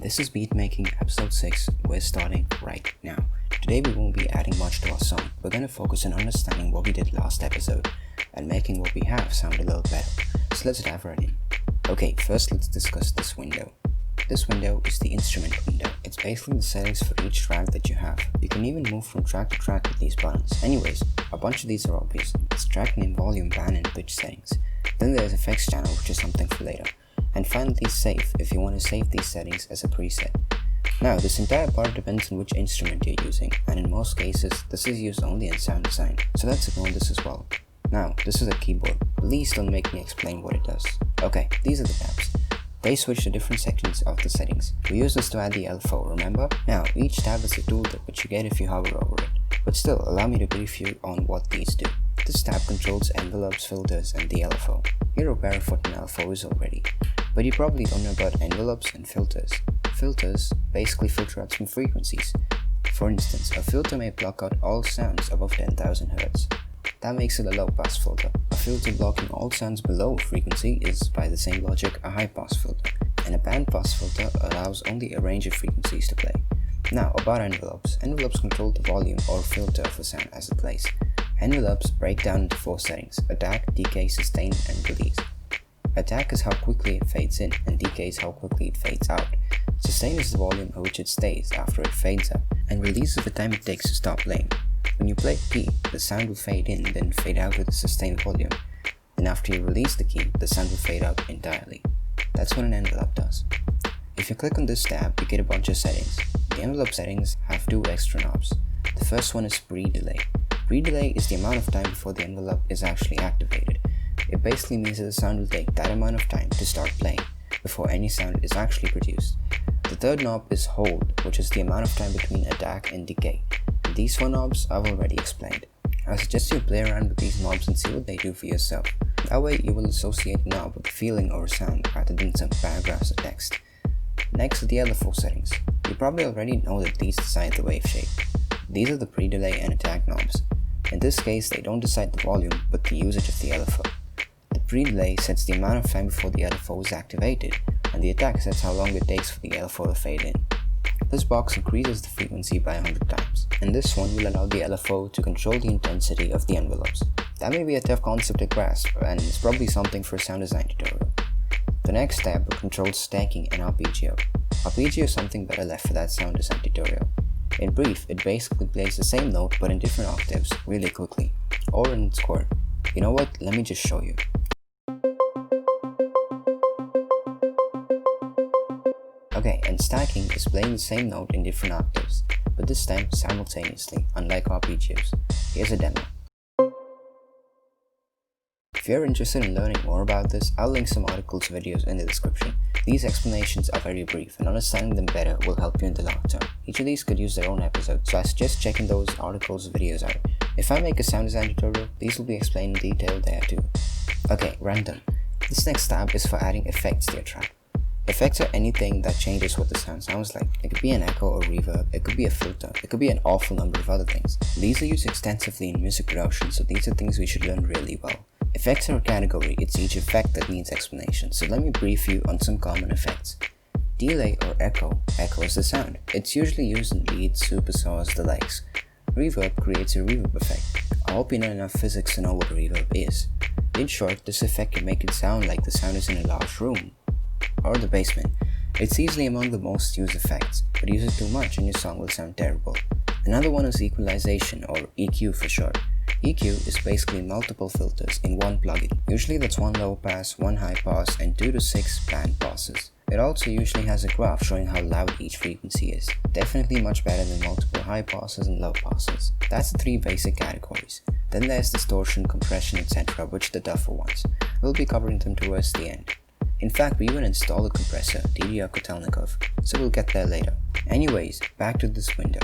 This is Beatmaking episode 6. We're starting right now. Today we won't be adding much to our song. We're going to focus on understanding what we did last episode and making what we have sound a little better. So let's dive right in. Okay, first let's discuss this window. This window is the instrument window. It's basically the settings for each track that you have. You can even move from track to track with these buttons. Anyways, a bunch of these are obvious. It's track name, volume, band and pitch settings. Then there's effects channel, which is something for later. And finally save, if you want to save these settings as a preset. Now this entire part depends on which instrument you're using, and in most cases this is used only in sound design, so let's ignore this as well. Now this is a keyboard. Please don't make me explain what it does. Okay, these are the tabs. They switch to different sections of the settings. We use this to add the LFO, remember? Now each tab is a tooltip which you get if you hover over it, but still allow me to brief you on what these do. This tab controls envelopes, filters and the LFO. You're aware of what an LFO is already, but you probably don't know about envelopes and filters. Filters basically filter out some frequencies. For instance, a filter may block out all sounds above 10,000 Hz. That makes it a low-pass filter. A filter blocking all sounds below frequency is, by the same logic, a high-pass filter. And a band-pass filter allows only a range of frequencies to play. Now, about envelopes. Envelopes control the volume or filter of a sound as it plays. Envelopes break down into 4 settings: attack, decay, sustain, and release. Attack is how quickly it fades in, and decay is how quickly it fades out. Sustain is the volume at which it stays after it fades out, and release is the time it takes to stop playing. When you play a key, the sound will fade in, then fade out with the sustained volume. Then after you release the key, the sound will fade out entirely. That's what an envelope does. If you click on this tab, you get a bunch of settings. The envelope settings have 2 extra knobs. The first one is pre-delay. Pre-delay is the amount of time before the envelope is actually activated. It basically means that the sound will take that amount of time to start playing before any sound is actually produced. The third knob is hold, which is the amount of time between attack and decay. And these 4 knobs I've already explained. I suggest you play around with these knobs and see what they do for yourself. That way you will associate a knob with a feeling or a sound rather than some paragraphs of text. Next are the other 4 settings. You probably already know that these decide the wave shape. These are the pre-delay and attack knobs. In this case they don't decide the volume but the usage of the LFO. The pre-delay sets the amount of time before the LFO is activated, and the attack sets how long it takes for the LFO to fade in. This box increases the frequency by 100 times, and this one will allow the LFO to control the intensity of the envelopes. That may be a tough concept to grasp, and it's probably something for a sound design tutorial. The next tab controls stacking and arpeggio. Arpeggio is something better left for that sound design tutorial. In brief, it basically plays the same note but in different octaves really quickly, or in its chord. You know what, let me just show you. Okay, and stacking is playing the same note in different octaves, but this time simultaneously, unlike arpeggios. Here's a demo. If you're interested in learning more about this, I'll link some articles and videos in the description. These explanations are very brief, and understanding them better will help you in the long term. Each of these could use their own episode, so I suggest checking those articles and videos out. If I make a sound design tutorial, these will be explained in detail there too. Okay, random. This next tab is for adding effects to your track. Effects are anything that changes what the sound sounds like. It could be an echo or reverb, it could be a filter, it could be an awful number of other things. These are used extensively in music production, so these are things we should learn really well. Effects are a category, it's each effect that needs explanation, so let me brief you on some common effects. Delay or echo echoes the sound. It's usually used in leads, supersaws, the likes. Reverb creates a reverb effect. I hope you know enough physics to know what a reverb is. In short, this effect can make it sound like the sound is in a large room or the basement. It's easily among the most used effects, but use it too much and your song will sound terrible. Another one is equalization, or EQ for short. EQ is basically multiple filters in one plugin. Usually that's 1 low pass, 1 high pass, and 2 to 6 band passes. It also usually has a graph showing how loud each frequency is. Definitely much better than multiple high passes and low passes. That's the 3 basic categories. Then there's distortion, compression, etc., which are the tougher ones. We'll be covering them towards the end. In fact, we even installed a compressor, DDR Kotelnikov, so we'll get there later. Anyways, back to this window.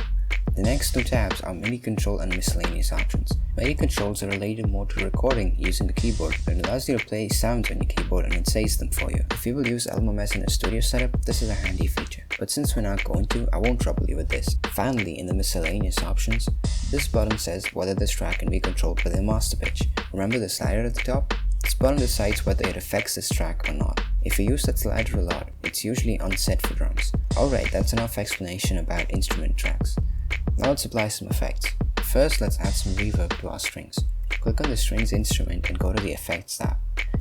The next 2 tabs are MIDI control and miscellaneous options. MIDI controls are related more to recording using the keyboard. It allows you to play sounds on your keyboard and it saves them for you. If you will use LMMS in a studio setup, this is a handy feature. But since we're not going to, I won't trouble you with this. Finally, in the miscellaneous options, this button says whether this track can be controlled by the master pitch. Remember the slider at the top? This button decides whether it affects this track or not. If you use that slider a lot, it's usually unset for drums. Alright, that's enough explanation about instrument tracks. Now let's apply some effects. First, let's add some reverb to our strings. Click on the strings instrument and go to the Effects tab.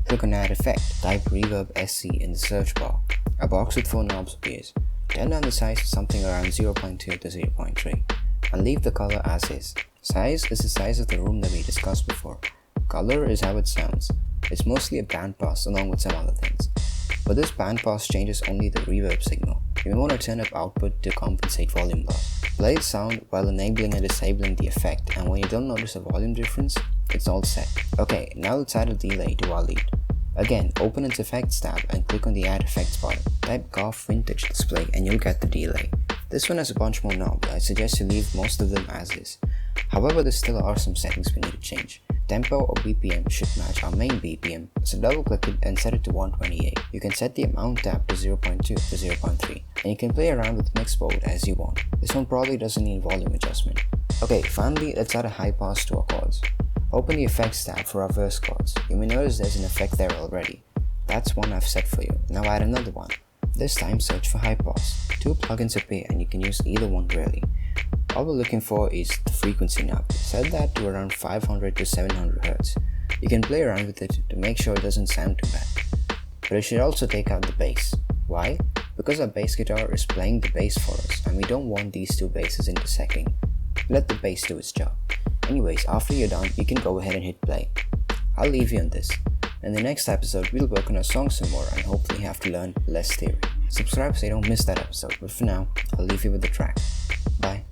Click on Add Effect, type Reverb SC in the search bar. A box with 4 knobs appears. Turn down the size to something around 0.2 to 0.3 and leave the color as is. Size is the size of the room that we discussed before. Color is how it sounds. It's mostly a bandpass along with some other things. But this bandpass changes only the reverb signal. You may want to turn up output to compensate volume loss. Play the sound while enabling and disabling the effect, and when you don't notice a volume difference, it's all set. Okay, now let's add a delay to our lead. Again, open its Effects tab and click on the Add Effects button. Type GOF Vintage Display and you'll get the delay. This one has a bunch more knobs. I suggest you leave most of them as is. However, there still are some settings we need to change. Tempo or BPM should match our main BPM, so double click it and set it to 128. You can set the amount tab to 0.2 to 0.3, and you can play around with mix mode as you want. This one probably doesn't need volume adjustment. Okay, finally let's add a high pass to our chords. Open the Effects tab for our verse chords. You may notice there's an effect there already. That's one I've set for you. Now add another one. This time search for high pass. 2 plugins appear and you can use either one really. All we're looking for is the frequency knob. Set that to around 500 to 700 Hz. You can play around with it to make sure it doesn't sound too bad. But it should also take out the bass. Why? Because our bass guitar is playing the bass for us and we don't want these two basses intersecting. Let the bass do its job. Anyways, after you're done, you can go ahead and hit play. I'll leave you on this. In the next episode, we'll work on our song some more and hopefully have to learn less theory. Subscribe so you don't miss that episode, but for now, I'll leave you with the track. Bye.